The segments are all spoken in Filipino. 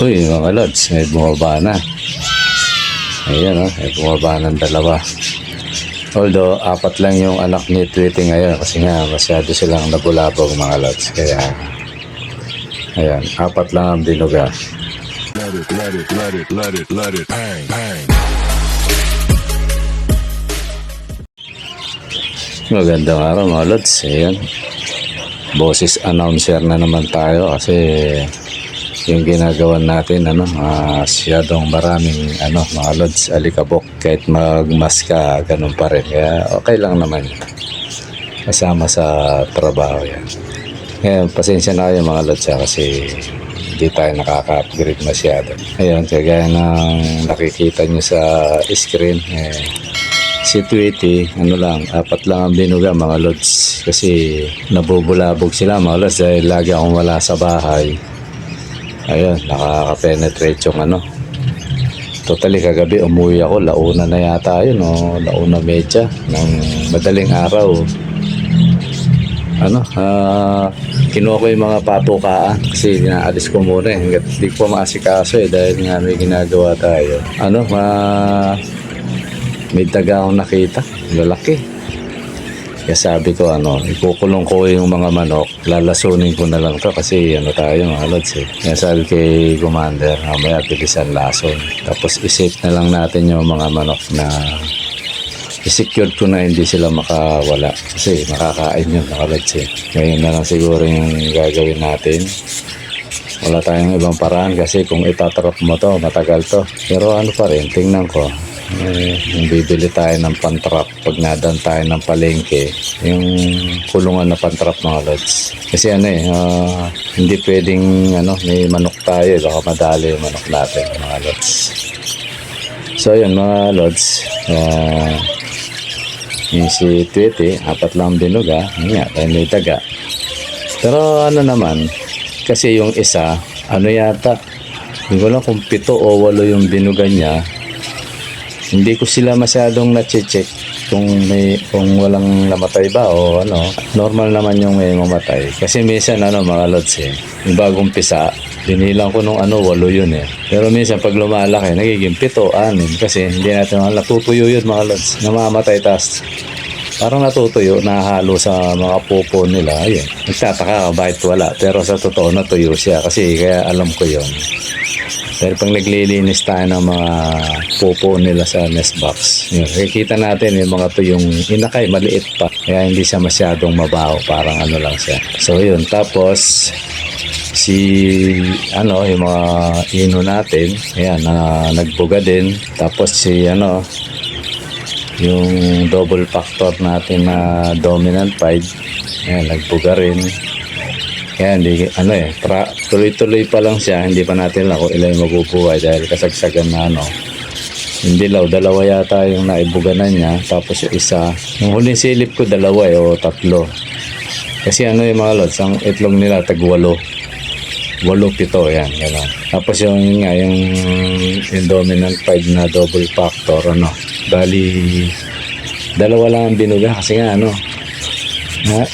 Uy, mga lods, may bumaba na. Ayan o, may bumaba ng dalawa. Although, apat lang yung anak ni Tweety ngayon kasi nga masyado silang nabulabog mga lods. Kaya, ayan, apat lang ang binuga. Let it, bang, bang. Magandang araw mga lods. Ayan, boses announcer na naman tayo kasi yung ginagawa natin masyadong maraming mga lods alikabok, kahit magmas ka ganun pa rin, kaya okay lang naman kasama sa trabaho yan. Ngayon pasensya na kayo mga lods kasi hindi tayo nakaka-upgrade masyado. Ayun, kagaya ng nakikita nyo sa screen, si Tweety lang, apat lang ang binuga mga lods kasi nabubulabog sila mga lods dahil lagi akong wala sa bahay. Ayun, nakaka-penetrate yung Totally kagabi umuwi ako, launa na yata yun launa medya ng madaling araw. Kinuha ko yung mga patukaan kasi inaalis ko muna hanggat hindi ko maasikaso dahil nga may ginagawa tayo. May taga akong nakita, lalaki. Kaya sabi ko ikukulong ko yung mga manok, lalasunin ko na lang to kasi tayo mga lods Kaya sabi kay Commander, mamaya bilisan lason. Tapos isave na lang natin yung mga manok na i-secure ko na hindi sila makawala kasi makakain yun mga lods Ngayon na lang siguro yung gagawin natin. Wala tayong ibang paraan kasi kung itatrap mo to, matagal to. Pero pa rin, tingnan ko. Yung bibili tayo ng pantrap pag nadan tayo ng palengke, yung kulungan na pantrap mga lods kasi hindi pwedeng may manok tayo, baka madali yung manok natin mga lods. So yun mga lods, yung si Tweety apat lang binuga dahil may daga. Pero naman kasi yung isa yata hindi ko lang kung 7 o 8 yung binuga niya. Hindi ko sila masyadong na-check kung walang namatay ba o normal naman yung may mamatay. Kasi minsan mga lods yung bagong pisa, binilang ko nung 8 yun Pero minsan pag lumalaki, nagiging 7, 6 kasi hindi natin natutuyo yun mga lods. Namamatay tas parang natutuyo, nahalo sa mga pupo nila. Ayun, nagtataka ka bakit wala. Pero sa totoo natuyo siya kasi kaya alam ko yun. Pero pag naglilinis tayo ng mga pupo nila sa nest box, nakikita natin yung mga tuyong inakay, maliit pa. Kaya hindi siya masyadong mabaho, parang lang siya. So yun, tapos yung mga ino natin, ayan, nagbuga din. Tapos yung double factor natin na dominant pied, ayan, nagbuga rin. Kaya hindi, tuloy-tuloy pa lang siya, hindi pa natin lang kung ilan yung mabubuhay dahil kasagsagan na Hindi dalawa yata yung naibuganan niya, tapos yung isa, yung huling silip ko 2 o 3. Kasi yung mga lods, ang itlog nila tag 8, 7, yan, gano'n. Tapos yung dominant pied na double factor, bali, 2 lang ang binuga kasi nga,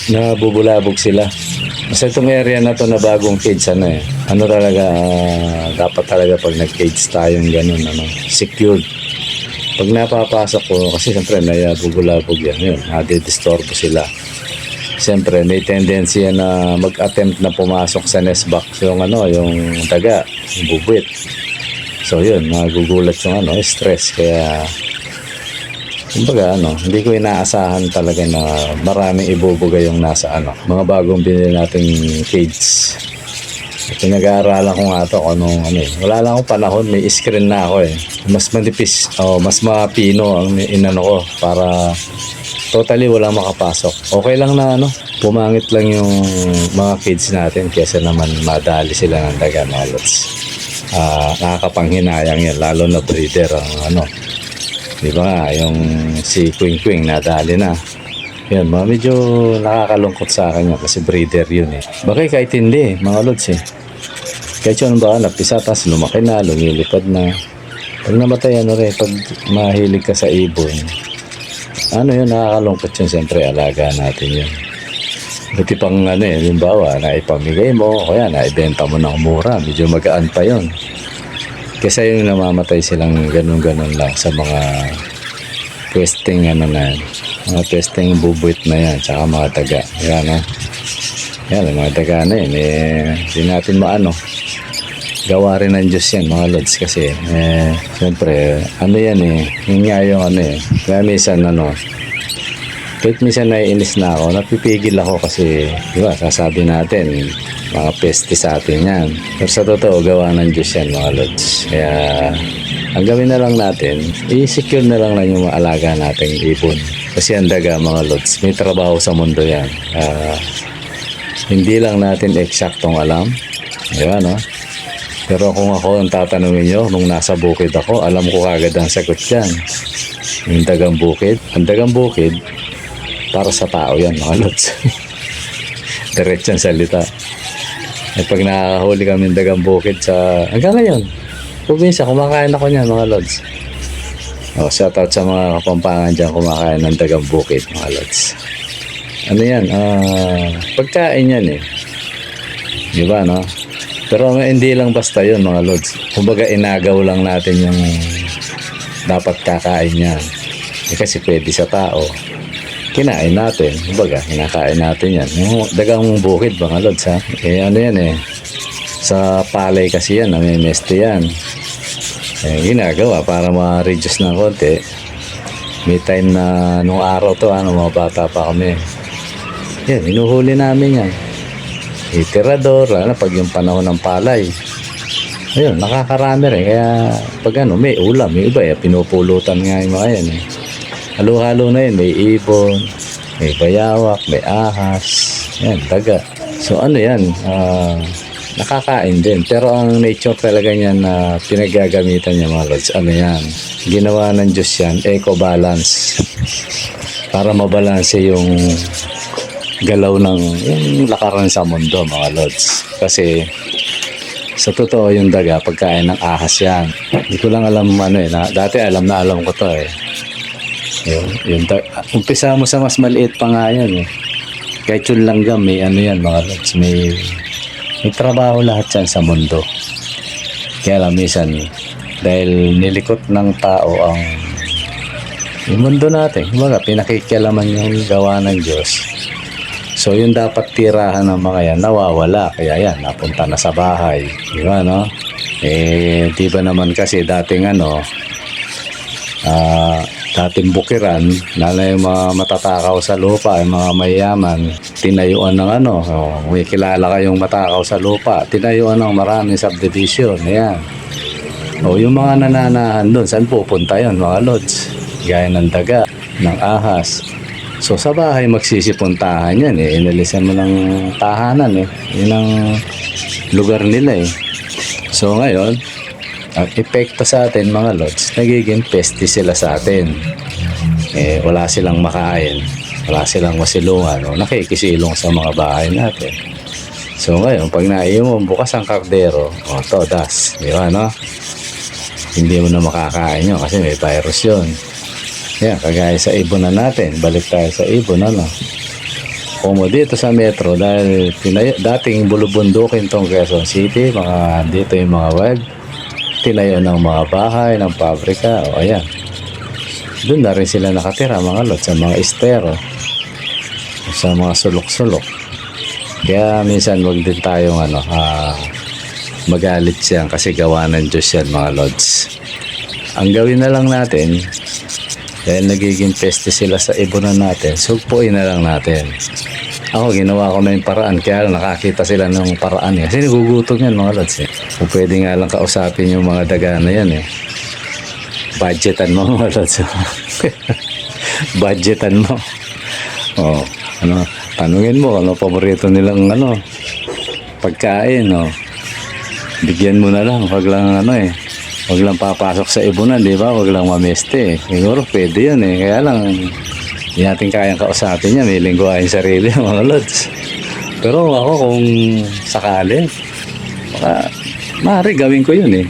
nabubulabog sila. Kasi itong area na to na bagong cage talaga dapat talaga pag nag-cage tayong ganun secured. Pag napapasok ko kasi siyempre nabubulabog yun nadidisturbo sila. Siyempre may tendency na mag-attempt na pumasok sa nest box yung daga, yung bubuit. So yun, magugulat yung stress. Kaya kumbaga hindi ko inaasahan talaga na maraming ibubuga yung nasa mga bagong binili nating cage. Pinag-aaralan ko nga ito wala lang akong panahon, may screen na ako mas manipis mas mapino ang ko para totally walang makapasok. Okay lang na pumangit lang yung mga cage natin kesa naman madali sila ng daga mga lods. Nakakapanghinayang yan lalo na breeder ang di ba nga, yung si Quing Quing nadali na. Yan, medyo nakakalungkot sa akin kasi breeder yun Bakit kahit hindi, mga lods Kahit yun ba, napisa, tas lumaki na, lumilipad na. Pag namatay pag mahilig ka sa ibon, yun, nakakalungkot yun, siyempre, alaga natin yun. Buti pang ano eh, limbawa, na ipamigay mo, o kaya na ibenta mo ng mura, medyo magaan pa yun. Kasi yung namamatay silang ganun-ganun lang sa mga pwesting ano na yan. Mga pwesting bubuit na yan, tsaka mga daga. Yan, no? Yan, mga daga na yun. Hindi natin maano. Gawa rin ng Diyos yan, mga lods. Kasi, siyempre, ano yan yun nga yung ano kaya minsan, kahit minsan naiinis na ako, napipigil ako kasi, di ba, sasabi natin, mga peste sa atin yan. Pero sa totoo, gawa ng Diyos yan, mga lods. Kaya, ang gawin na lang natin, i-secure na lang yung maalaga nating ibon. Kasi ang daga, mga lods, may trabaho sa mundo yan. Hindi lang natin eksaktong alam. Di ba, no? Pero kung ako ang tatanungin nyo, nung nasa bukid ako, alam ko kagad ang sagot yan. Yung dagang bukid. Ang dagang bukid, para sa tao yan, mga lods. Diretsang salita. At pag nakahuli kami ng dagang bukid sa... Hanggang ngayon, probinsya, kumakain ako niyan, mga lods. Shout out sa mga kapampangan dyan, kumakain ng dagang bukid, mga lods. Ano yan? Pagkain yan eh. Di ba, no? Pero hindi lang basta yun, mga lods. Kumbaga, inagaw lang natin yung dapat kakain yan. Kasi pwede sa tao. Kinain natin. Kumbaga, kinakain natin yan. Yung dagang bukid, mga lods, ha? Ano yan sa palay kasi yan, namimeste yan. Ginagawa para ma-reduce ng konti. May time na nung araw to, nung mga bata pa kami. Yan, inuhuli namin yan. Itirador, pag yung panahon ng palay. Ayun, nakakarami rin. Kaya pag may ulam, may iba, pinupulutan nga yung mga yan. Halo-halo na yun, may ibon, may bayawak, may ahas, yan, daga. So ano yan, nakakain din. Pero ang nature talaga niyan na pinagagamitan niya, mga lods, ano yan, ginawa ng Diyos yan, eco-balance. Para mabalanse yung galaw ng yung lakaran sa mundo, mga lods. Kasi sa totoo yung daga, pagkain ng ahas yan. Hindi ko lang alam dati alam ko to umpisa mo sa mas maliit pa nga yan kahit yung langgam may yan, mga lods, may trabaho lahat yan sa mundo. Kaya lang minsan dahil nilikot ng tao yung mundo natin, kumbaga pinakikialaman yung gawa ng Diyos. So yung dapat tirahan ng mga yan nawawala, kaya yan napunta na sa bahay, di ba, no? Di ba naman kasi dating dating bukiran, lalo yung mga matatakaw sa lupa, yung mga mayayaman, tinayuan ng may kilala kayong matakaw sa lupa, tinayuan ng maraming subdivision, ayan. Yung mga nananahan doon, saan pupunta yun, mga lods? Gaya ng daga, ng ahas. So sa bahay magsisipuntahan yan inalisan mo ng tahanan yun ang lugar nila So ngayon, ang epekto sa atin, mga lods, nagiging peste sila sa atin. Wala silang makain, wala silang masilungan, nakikisilong sa mga bahay natin. So ngayon, pag naiiwan mo bukas ang kardero, todas, di ba, no? Hindi mo na makakain yun kasi may virus yun. Yan, kagaya sa ibon na natin, balik tayo sa ibon, Kung dito sa metro, dahil dating bulubundukin tong Quezon City, dito yung mga wild, tinayo ng mga bahay, ng pabrika, ayan. Doon na rin sila nakatira, mga lot, sa mga estero, sa mga sulok-sulok. Kaya minsan wag din tayong magalit siya kasi gawa ng Diyos yan, mga lods. Ang gawin na lang natin, dahil nagiging peste sila sa ibonan natin, sugpuin na lang natin. Ako, ginawa ko na yung paraan. Kaya nakakita sila ng paraan kasi nagugutom yan, mga lods Kung pwede nga lang kausapin yung mga daga na yan budgetan mo, mga lods. Budgetan mo. Tanungin mo ano paborito nilang pagkain, bigyan mo na lang, wag lang wag lang papasok sa ibunan, di ba? Wag lang mameste. Siguro pwede yun kaya lang hindi natin kayang kausapin niya, may lingguhahin sarili, mga lods. Pero ako kung sakali, maaari gawin ko yun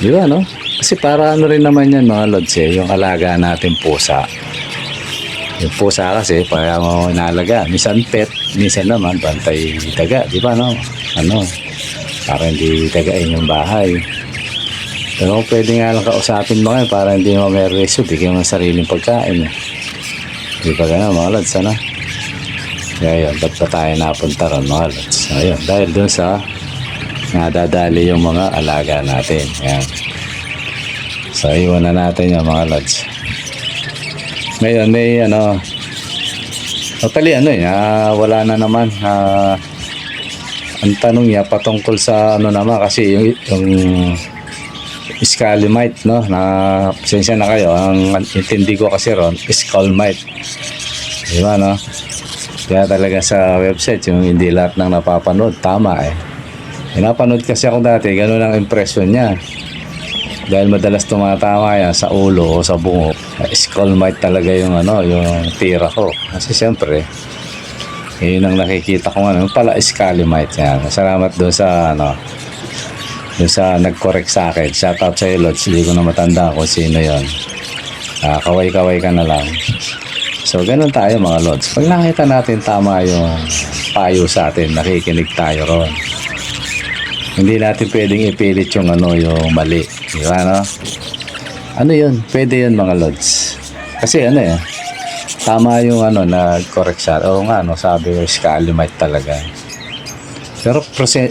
di ba, no? Kasi para rin naman yan, mga lods yung alaga natin pusa. Yung pusa kasi, parang mo inalaga. Minsan pet, minsan naman bantay daga. Di ba, no? Ano, para hindi dagain yung bahay. Pero kung pwede nga lang kausapin mo ngayon para hindi mo may reso, bigyan mo ng sariling pagkain. Di ba gano'n, mga lods, ano? Kaya yun, ba't pa tayo napunta ron, mga lods? Ayun, dahil dun sa nadadali yung mga alaga natin. Ayan. So, iwan na natin yung mga lods. Ngayon, may ano, totally ano wala na naman. Ang tanong niya patungkol sa ano naman kasi yung Scalimite, no? Na pasensya na kayo. Ang intindi ko kasi ron, Scalimite. Di ba, no? Kaya talaga sa website, yung hindi lahat ng napapanood, tama eh. Pinapanood kasi ako dati, ganun ang impression niya. Dahil madalas tumatama yan sa ulo o sa bungo. Scalimite talaga yung ano, yung tira ko. Kasi siyempre, yun ang nakikita ko ano, pala Scalimite yan. Salamat doon sa ano, doon sa nag-correct sa akin. Shout out sa iyo, Lods. Hindi ko na matanda kung sino yon. Kaway-kaway ka na lang. So, ganun tayo mga Lods. Pag nakita natin tama yung payo sa atin, nakikinig tayo ron. Hindi natin pwedeng ipilit yung ano, yung mali. Di ba, no? Ano yun? Pwede yun mga Lods. Kasi ano tama yung ano, nag-correct siya. Oo nga, no, sabi ko, Scalimite talaga. Pero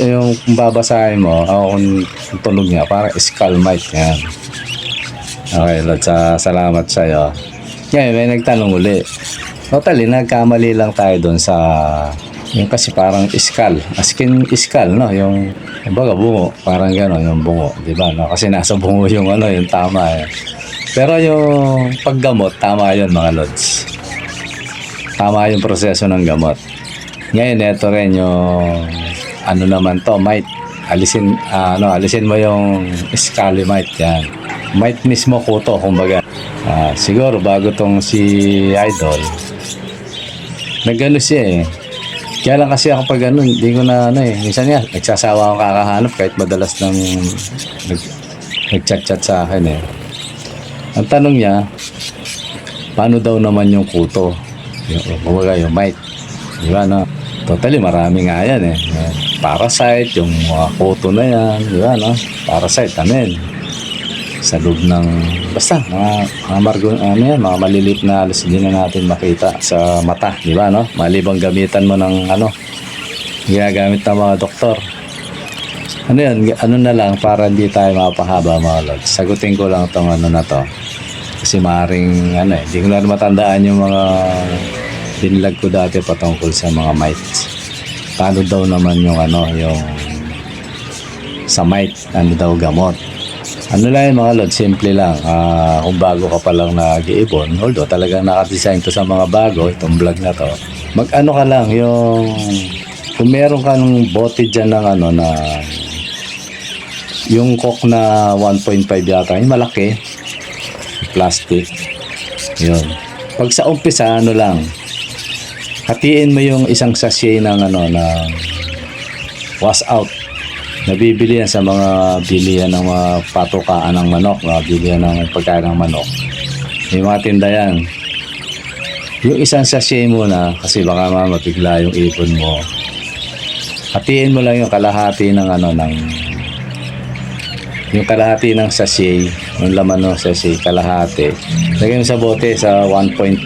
yung kung babasahin mo, kung tunog niya, parang Scalimite yan. Okay, Lods, salamat sa'yo. Ngayon, may nagtanong uli. Totally, nagkamali lang tayo doon sa yung kasi parang iskal. Askin iskal, no? Yung baga bungo. Parang gano'n, yung bungo. Diba, no? Kasi nasa bungo yung ano, yung tama eh. Pero yung paggamot, tama yun mga Lods. Tama yung proseso ng gamot. Ngayon, ito rin yung ano naman to, mite. Alisin mo yung Scalimite yan. Mite mismo kuto, kumbaga. Siguro bago tong si Idol, nagano siya eh. Kaya lang kasi ako pag ano, hindi ko na ano eh. Minsan nga, nagsasawa ako kakahanap kahit madalas nang nag-chat-chat sa akin eh. Ang tanong niya, paano daw naman yung kuto? Yung mite. Di ba, no? Totally, marami nga yan eh. Parasite, yung mga kuto na yan. Di ba, no? Parasite, amen. Sa loob ng, basta, mga maliliit na alas din na natin makita sa mata. Di ba, no? Malibang gamitan mo ng ano, ginagamit ng mga doktor. Ano yan, ano na lang para hindi tayo mapahaba mga Lods. Sagutin ko lang itong ano na to. Kasi maaaring ano hindi ko na matandaan yung mga binlag ko dati patungkol sa mga mites. Paano daw naman yung ano, yung sa mite, ano daw gamot. Ano lang yung mga Lods, simple lang. Kung bago ka pa lang nag-iibon, although talagang nakadesign to sa mga bago, itong vlog na to, mag-ano ka lang, yung kung meron kang bote dyan ng ano na yung coke na 1.5 yata, yung malaki, plastic, yun. Pag sa umpisa, ano lang, hatiin mo yung isang sachet ng ano, na wash out. Nabibili yan sa mga bilihan ng mga patukaan ng manok, mga bilihan ng pagkain ng manok. May mga tinda yan. Yung isang sachet muna, kasi baka mabigla yung ipon mo. Hatiin mo lang yung kalahati ng ano, yung kalahati ng sachet, yung laman ng sachet, kalahati. Lagyan mo sa bote sa 1.5.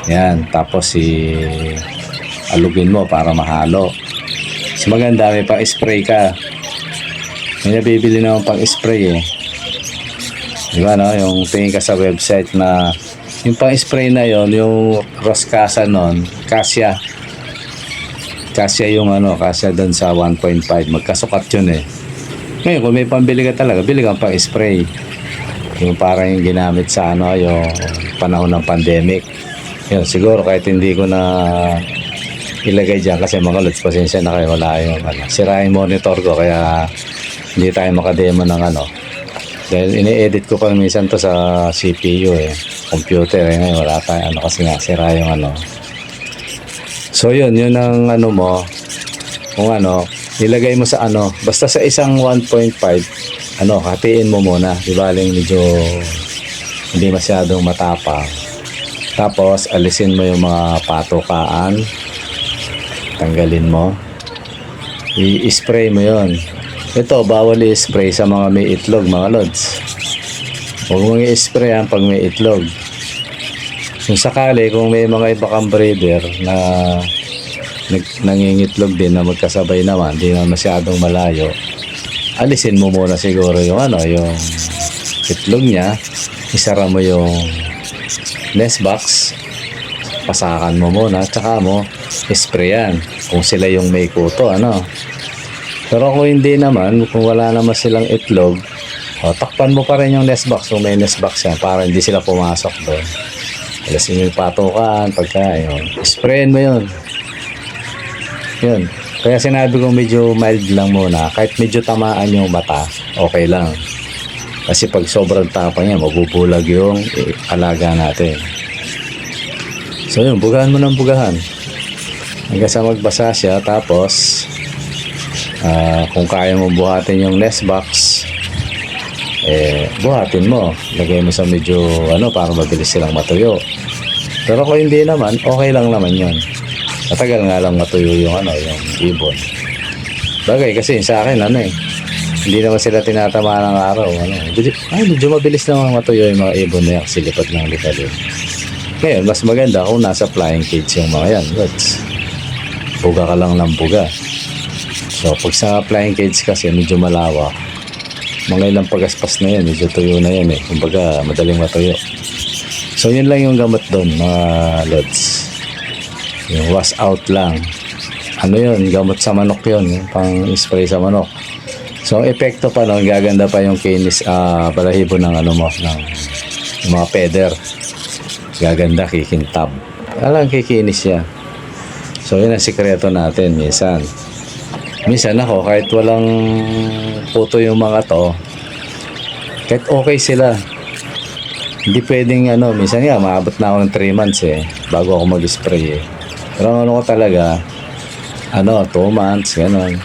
Yan, tapos alugin mo para mahalo. So maganda, may pang-spray ka. May nabibili naman pang-spray eh. Di ba, no? Yung tingin ka sa website na yung pang-spray na yon, yung Roscasa nun, kasya yung ano, kasya doon sa 1.5. Magkasukat yun eh. Ngayon, kung may pambili ka talaga, bili kang pang-spray. Yung parang yung ginamit sa ano, yung panahon ng pandemic. Yun, siguro kahit hindi ko na ilagay dyan kasi mga Lods, pasensya na kayo, wala yung ano, sirain monitor ko kaya hindi tayo makademo ng ano. Dahil ini-edit ko pa minsan to sa CPU eh, computer eh, ngayon wala tayo ano kasi nga sira yung ano. So yun ang ano mo, kung ano, ilagay mo sa ano, basta sa isang 1.5, ano, hatiin mo muna, di ba, medyo hindi masyadong matapang. Tapos alisin mo yung mga patukaan, tanggalin mo, i-spray mo yon. Ito, bawal i-spray sa mga may itlog, mga lods. Huwag mong i-spray yan pag may itlog. Kung sakali, kung may mga iba kang breeder na nangingitlog din na magkasabay naman, di na masyadong malayo, alisin mo muna siguro yung yung itlog niya, isara mo yung nest box, pasakan mo muna, tsaka mo sprayan kung sila yung may kuto, Pero kung hindi naman, kung wala naman silang itlog, takpan mo pa rin yung nest box kung may nest box yan para hindi sila pumasok doon. Alasin mo yung patukan, pagkain, sprayan mo yun. Yun. Kaya sinabi ko medyo mild lang muna, kahit medyo tamaan yung mata, okay lang. Kasi pag sobrang tapang niya, mabubulag yung alaga natin. So yun, bugahan mo ng bugahan. Hanggang sa magbasa siya, tapos kung kaya mo buhatin yung nest box, buhatin mo. Lagay mo sa medyo, para mabilis silang matuyo. Pero kung hindi naman, okay lang naman yun. Matagal nga lang matuyo yung yung ibon. Bagay kasi sa akin, hindi naman sila tinatama ng araw. Medyo mabilis naman matuyo yung mga ibon na yan kasi lipad ng likalip. Ngayon, mas maganda kung nasa flying cage yung mga yan. Buga ka lang ng buga. So, pag sa flying cage kasi medyo malawak, mga ilang pagaspas na yan, medyo tuyo na yan Kumbaga, madaling matuyo. So, yun lang yung gamot doon, mga lods. Yung wash out lang. Yun, gamot sa manok yun, yung pang spray sa manok. So, epekto pa nun, gaganda pa yung kinis, balahibo ng ng mga feather. Gaganda, kikintab. Alang kikinis siya. So, yun ang sikreto natin, minsan. Minsan ako, kahit walang puto yung mga to, kahit okay sila. Hindi pwedeng, minsan nga, maabot na ako ng 3 months bago ako mag-spray Pero ko talaga, 2 months, gano'n.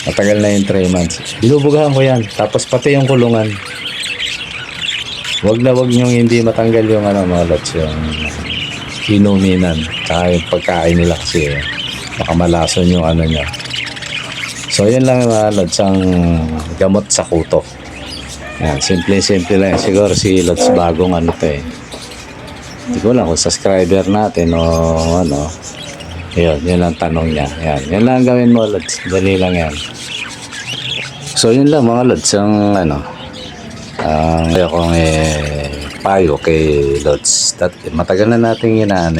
Matagal na yung 3 months. Binubugahan ko yan. Tapos pati yung kulungan. Wag niyong hindi matanggal yung mga lots, yung inuminan. Tsaka yung pagkain nila kasi baka malason yung niya. So yun lang mga lods, ang gamot sa kuto. Yan, simple lang. Siguro si lods bagong Hindi ko lang kung subscriber natin o yun ang tanong niya. Yan lang gawin mo, lods. Dali lang yan. So yun lang mga lods, ang kong payo kay lods. Matagal na natin yan.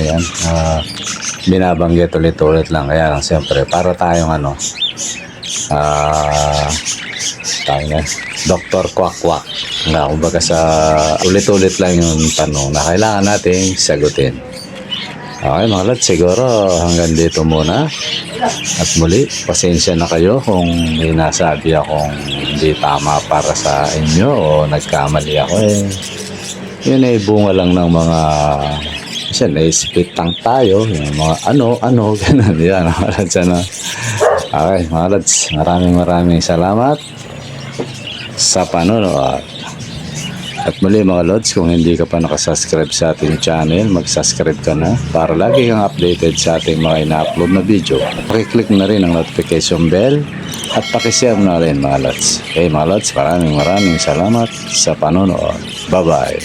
Binabanggit ulit lang. Kaya lang siyempre, para tayong Dr. Kwak-Kwak. Kumbaga sa ulit-ulit lang yung tanong na kailangan nating sagutin. Okay mga lods, siguro hanggang dito muna. At muli, pasensya na kayo kung may nasabi akong hindi tama para sa inyo o nagkamali ako Yun ay bunga lang ng mga kasi na-split tank tayo. Yung mga ganun. Yan mga lods, Okay mga lods, maraming salamat sa panonood. At muli mga lods, kung hindi ka pa nakasubscribe sa ating channel, mag-subscribe ka na para lagi kang updated sa ating mga ina-upload na video. Pakiclick na rin ang notification bell at pakishare na rin mga lods. Okay mga lods, maraming salamat sa panonood. Bye-bye.